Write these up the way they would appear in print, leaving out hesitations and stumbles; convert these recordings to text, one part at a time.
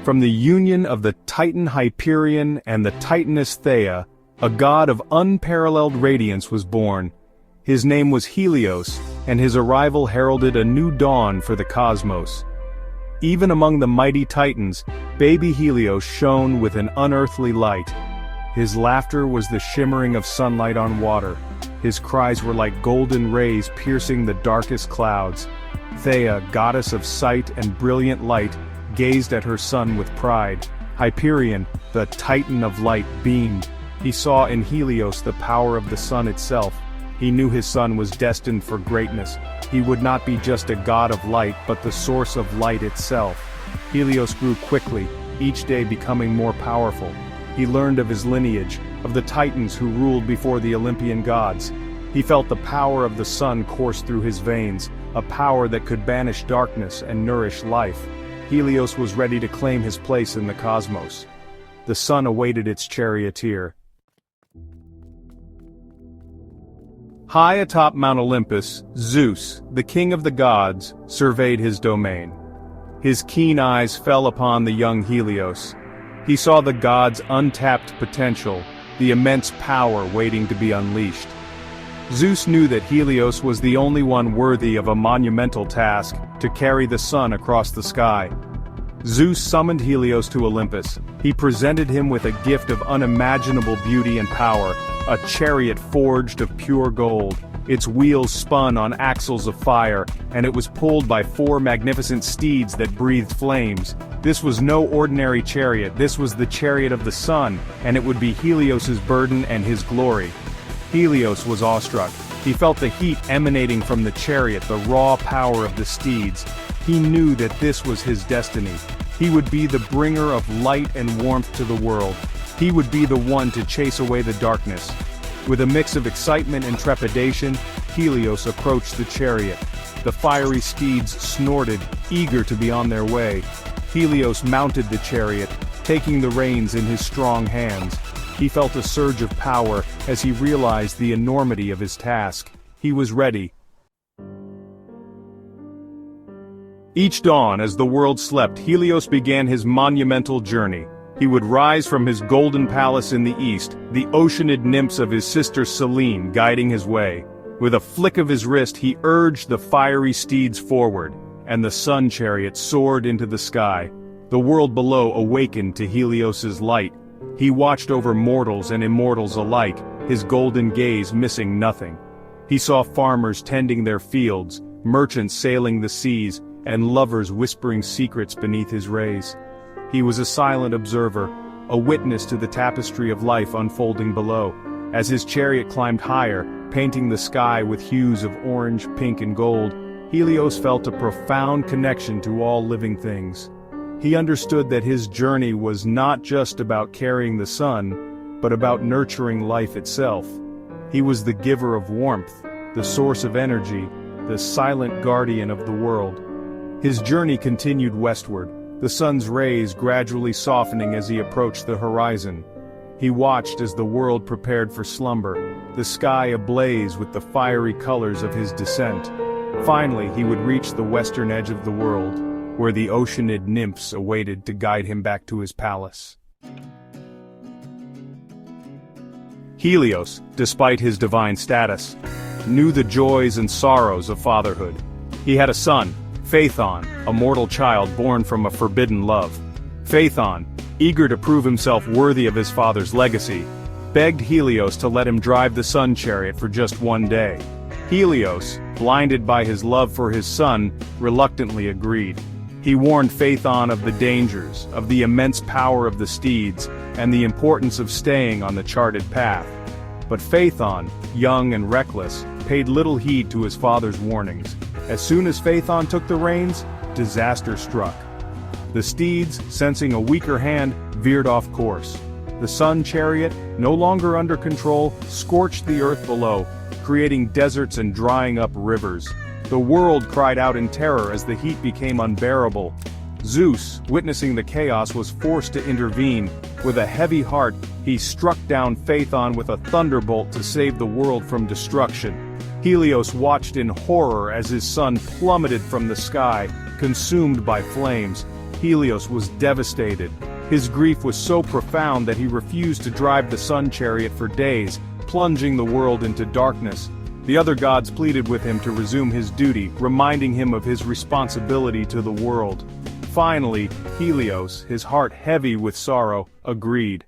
From the union of the Titan Hyperion and the Titaness Theia, a god of unparalleled radiance was born. His name was Helios, and his arrival heralded a new dawn for the cosmos. Even among the mighty Titans, baby Helios shone with an unearthly light. His laughter was the shimmering of sunlight on water. His cries were like golden rays piercing the darkest clouds. Theia, goddess of sight and brilliant light, gazed at her son with pride. Hyperion, the Titan of light, beamed. He saw in Helios the power of the sun itself. He knew his son was destined for greatness. He would not be just a god of light but the source of light itself. Helios grew quickly, each day becoming more powerful. He learned of his lineage, of the Titans who ruled before the Olympian gods. He felt the power of the sun course through his veins, a power that could banish darkness and nourish life. Helios was ready to claim his place in the cosmos. The sun awaited its charioteer. High atop Mount Olympus, Zeus, the king of the gods, surveyed his domain. His keen eyes fell upon the young Helios. He saw the god's untapped potential, the immense power waiting to be unleashed. Zeus knew that Helios was the only one worthy of a monumental task, to carry the sun across the sky. Zeus summoned Helios to Olympus. He presented him with a gift of unimaginable beauty and power, a chariot forged of pure gold. Its wheels spun on axles of fire, and it was pulled by 4 magnificent steeds that breathed flames. This was no ordinary chariot, this was the chariot of the sun, and it would be Helios's burden and his glory. Helios was awestruck. He felt the heat emanating from the chariot, the raw power of the steeds. He knew that this was his destiny. He would be the bringer of light and warmth to the world. He would be the one to chase away the darkness. With a mix of excitement and trepidation, Helios approached the chariot. The fiery steeds snorted, eager to be on their way. Helios mounted the chariot, taking the reins in his strong hands. He felt a surge of power as he realized the enormity of his task. He was ready. Each dawn, as the world slept, Helios began his monumental journey. He would rise from his golden palace in the east, the oceanid nymphs of his sister Selene guiding his way. With a flick of his wrist he urged the fiery steeds forward, and the sun chariot soared into the sky. The world below awakened to Helios's light. He watched over mortals and immortals alike, his golden gaze missing nothing. He saw farmers tending their fields, merchants sailing the seas, and lovers whispering secrets beneath his rays. He was a silent observer, a witness to the tapestry of life unfolding below. As his chariot climbed higher, painting the sky with hues of orange, pink, and gold, Helios felt a profound connection to all living things. He understood that his journey was not just about carrying the sun, but about nurturing life itself. He was the giver of warmth, the source of energy, the silent guardian of the world. His journey continued westward, the sun's rays gradually softening as he approached the horizon. He watched as the world prepared for slumber, the sky ablaze with the fiery colors of his descent. Finally, he would reach the western edge of the world, where the oceanid nymphs awaited to guide him back to his palace. Helios, despite his divine status, knew the joys and sorrows of fatherhood. He had a son, Phaethon, a mortal child born from a forbidden love. Phaethon, eager to prove himself worthy of his father's legacy, begged Helios to let him drive the sun chariot for just one day. Helios, blinded by his love for his son, reluctantly agreed. He warned Phaethon of the dangers, of the immense power of the steeds, and the importance of staying on the charted path. But Phaethon, young and reckless, paid little heed to his father's warnings. As soon as Phaethon took the reins, disaster struck. The steeds, sensing a weaker hand, veered off course. The sun chariot, no longer under control, scorched the earth below, creating deserts and drying up rivers. The world cried out in terror as the heat became unbearable. Zeus, witnessing the chaos, was forced to intervene. With a heavy heart, he struck down Phaethon with a thunderbolt to save the world from destruction. Helios watched in horror as his son plummeted from the sky, consumed by flames. Helios was devastated. His grief was so profound that he refused to drive the sun chariot for days, plunging the world into darkness. The other gods pleaded with him to resume his duty, reminding him of his responsibility to the world. Finally, Helios, his heart heavy with sorrow, agreed.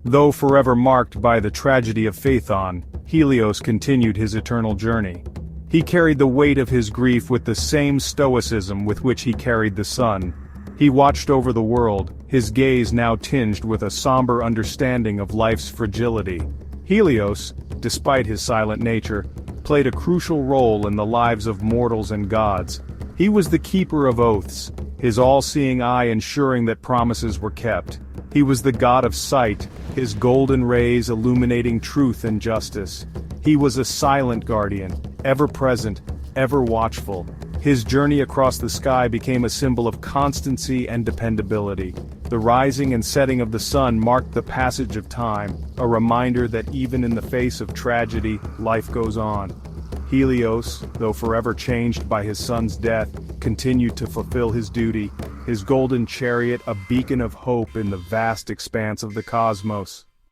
Though forever marked by the tragedy of Phaethon, Helios continued his eternal journey. He carried the weight of his grief with the same stoicism with which he carried the sun. He watched over the world, his gaze now tinged with a somber understanding of life's fragility. Helios, despite his silent nature, played a crucial role in the lives of mortals and gods. He was the keeper of oaths, his all-seeing eye ensuring that promises were kept. He was the god of sight, his golden rays illuminating truth and justice. He was a silent guardian, ever present, ever watchful. His journey across the sky became a symbol of constancy and dependability. The rising and setting of the sun marked the passage of time, a reminder that even in the face of tragedy, life goes on. Helios, though forever changed by his son's death, continued to fulfill his duty, his golden chariot a beacon of hope in the vast expanse of the cosmos.